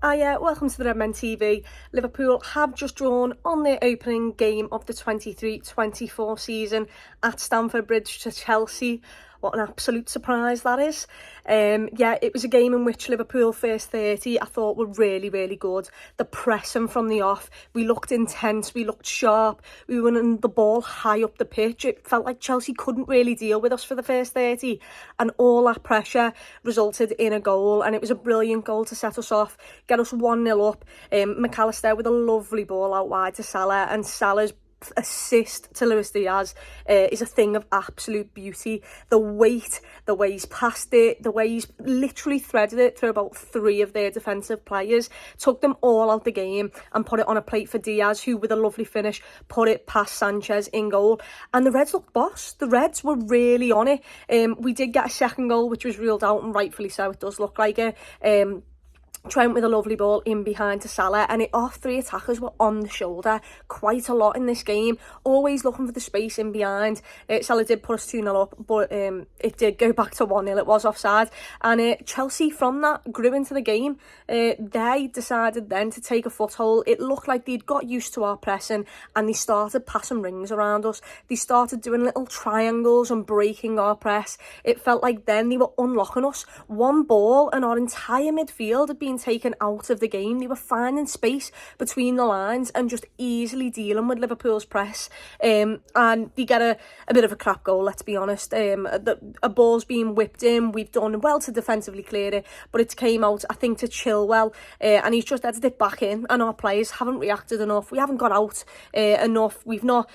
Hiya, welcome to the Redmen TV. Liverpool have just drawn on their opening game of the 23-24 season at Stamford Bridge to Chelsea. What an absolute surprise that is. Yeah, it was a game in which Liverpool first 30 I thought were really good. The pressing from the off, we looked intense, we looked sharp, we were winning the ball high up the pitch. It felt like Chelsea couldn't really deal with us for the first 30, and all that pressure resulted in a goal, and it was a brilliant goal to set us off, get us 1-0 up. McAllister with a lovely ball out wide to Salah, and Salah's assist to Diaz is a thing of absolute beauty. The weight, the way he's passed it, the way he's literally threaded it through about 3 of their defensive players, took them all out the game and put it on a plate for Diaz, who with a lovely finish put it past Sanchez in goal. And the Reds looked boss. The Reds were really on it. We did get a second goal which was ruled out, and rightfully so. It does look like it. Trent with a lovely ball in behind to Salah, and our 3 attackers were on the shoulder quite a lot in this game, always looking for the space in behind. Salah did put us 2-0 up, but it did go back to 1-0. It was offside, and Chelsea from that grew into the game. They decided then to take a foothold. It looked like they'd got used to our pressing, and they started passing rings around us. They started doing little triangles and breaking our press. It felt like then they were unlocking us. One ball and our entire midfield had been taken out of the game. They were finding space between the lines and just easily dealing with Liverpool's press, and they get a bit of a crap goal, let's be honest. A ball's being whipped in. We've done well to defensively clear it, but it came out, I think, to Chilwell, and he's just headed it back in, and our players haven't reacted enough. We haven't got out enough. We've not,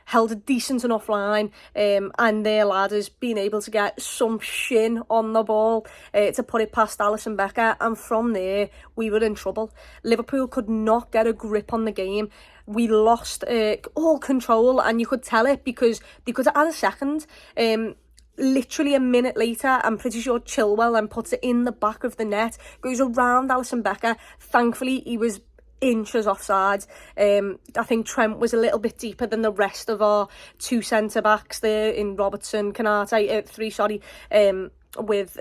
held a decent enough line, and their lad has been able to get some shin on the ball to put it past Alisson Becker, and from there we were in trouble. Liverpool could not get a grip on the game. We lost all control, and you could tell it because they could have had a second. Literally a minute later, I'm pretty sure Chilwell then puts it in the back of the net, goes around Alisson Becker. Thankfully he was inches offside. I think Trent was a little bit deeper than the rest of our 2 centre backs there in Robertson, Canate, 3 sorry, with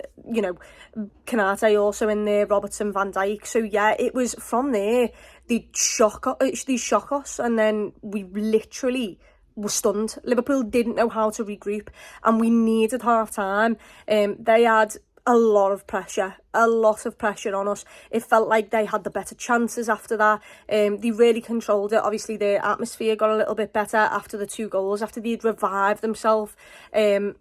Canate also in there, Robertson, Van Dijk. So yeah, it was from there they shock us, and then we literally were stunned. Liverpool didn't know how to regroup, and we needed half time. They had a lot of pressure on us. It felt like they had the better chances after that. They really controlled it. Obviously their atmosphere got a little bit better after the 2 goals, after they'd revived themselves, and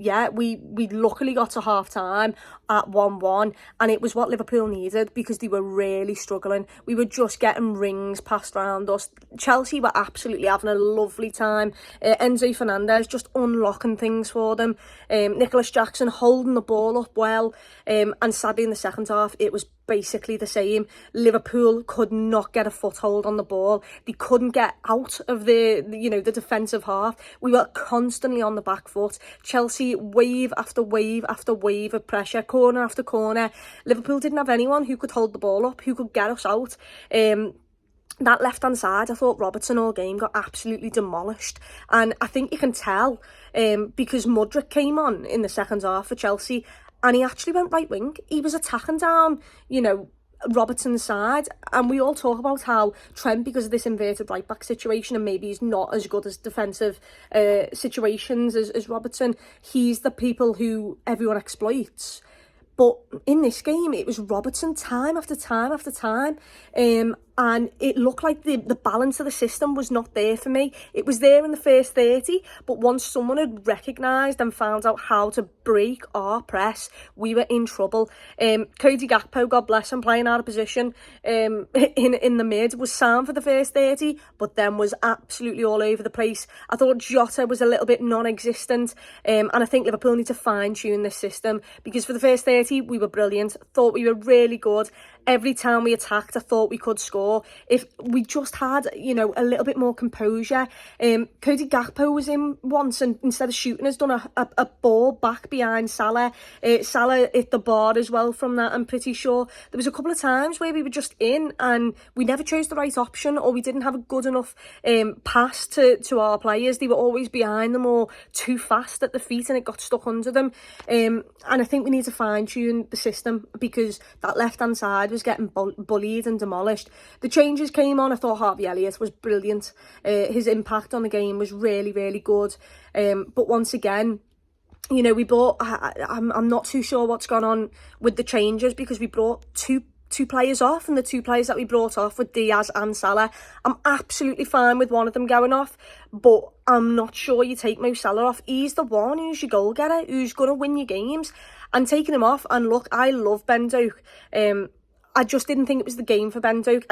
yeah, we luckily got to half time at 1-1, and it was what Liverpool needed, because they were really struggling. We were just getting rings passed around us. Chelsea were absolutely having a lovely time. Enzo Fernandez just unlocking things for them, Nicholas Jackson holding the ball up well, and sadly in the second half it was basically the same. Liverpool could not get a foothold on the ball. They couldn't get out of the defensive half. We were constantly on the back foot. Chelsea, wave after wave after wave of pressure, corner after corner. Liverpool didn't have anyone who could hold the ball up, who could get us out. That left-hand side, I thought Robertson all game got absolutely demolished. And I think you can tell because Mudryk came on in the second half for Chelsea, and he actually went right wing. He was attacking down, Robertson's side, and we all talk about how Trent, because of this inverted right back situation, and maybe he's not as good as defensive situations as Robertson, he's the people who everyone exploits. But in this game, it was Robertson time after time after time. And it looked like the balance of the system was not there for me. It was there in the first 30, but once someone had recognised and found out how to break our press, we were in trouble. Cody Gakpo, God bless him, playing out of position in the mid, was sound for the first 30, but then was absolutely all over the place. I thought Jota was a little bit non-existent, and I think Liverpool need to fine-tune this system, because for the first 30, we were brilliant. Thought we were really good. Every time we attacked, I thought we could score. If we just had, a little bit more composure. Cody Gakpo was in once, and instead of shooting, has done a ball back behind Salah. Salah hit the bar as well from that, I'm pretty sure. There was a couple of times where we were just in, and we never chose the right option, or we didn't have a good enough pass to our players. They were always behind them or too fast at the feet, and it got stuck under them. And I think we need to fine-tune the system, because that left-hand side side was getting bullied and demolished. The changes came on. I thought Harvey Elliott was brilliant. His impact on the game was really, really good. But once again, you know, we brought, I'm not too sure what's gone on with the changes, because we brought two players off, and the two players that we brought off were Diaz and Salah. I'm absolutely fine with one of them going off, but I'm not sure you take Mo Salah off. He's the one who's your goal getter, who's going to win your games, and taking him off. And look, I love Ben Doak. I just didn't think it was the game for Ben Doak.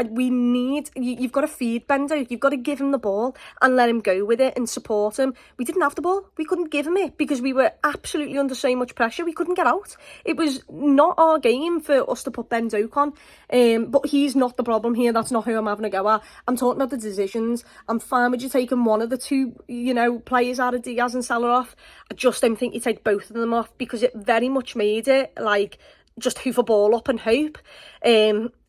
You've got to feed Ben Doak. You've got to give him the ball and let him go with it and support him. We didn't have the ball. We couldn't give him it because we were absolutely under so much pressure. We couldn't get out. It was not our game for us to put Ben Doak on. But he's not the problem here. That's not who I'm having a go at. I'm talking about the decisions. I'm fine with you taking one of the two, you know, players out of Diaz and Salah off. I just don't think you take both of them off, because it very much made it like just hoof a ball up and hope.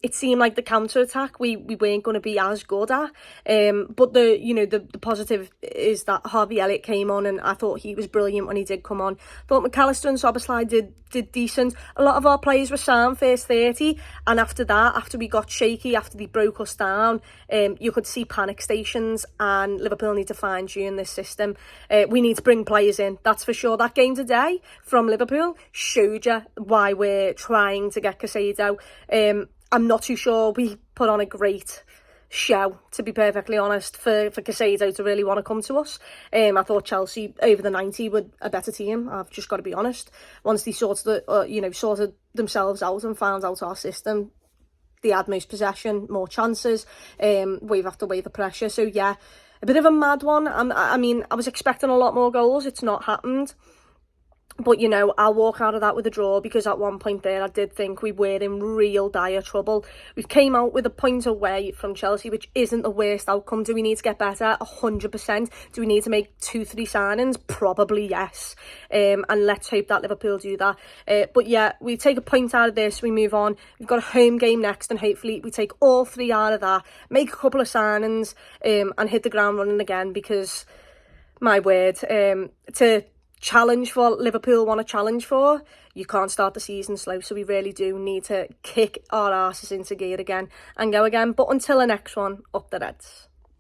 It seemed like the counter-attack we weren't going to be as good at. But the positive is that Harvey Elliott came on, and I thought he was brilliant when he did come on. Thought McAllister and Szoboszlai did decent. A lot of our players were sound first 30, and after that, after we got shaky, after they broke us down, you could see panic stations, and Liverpool need to fine-tune this system. We need to bring players in, that's for sure. That game today from Liverpool showed you why we're trying to get Casado. I'm not too sure we put on a great show, to be perfectly honest, for Casado to really want to come to us. I thought Chelsea over the 90 were a better team. I've just got to be honest. Once they sorted themselves out and found out our system, they had most possession, more chances, wave after wave of pressure. So yeah, a bit of a mad one. I mean, I was expecting a lot more goals. It's not happened. But, you know, I'll walk out of that with a draw, because at one point there I did think we were in real dire trouble. We came out with a point away from Chelsea, which isn't the worst outcome. Do we need to get better? 100%. Do we need to make 2-3 signings? Probably yes. And let's hope that Liverpool do that. But yeah, we take a point out of this, we move on. We've got a home game next, and hopefully we take all 3 out of that, make a couple of signings, and hit the ground running again, because, my word, to challenge for Liverpool want to challenge for, you can't start the season slow. So we really do need to kick our asses into gear again and go again. But until the next one, up the Reds.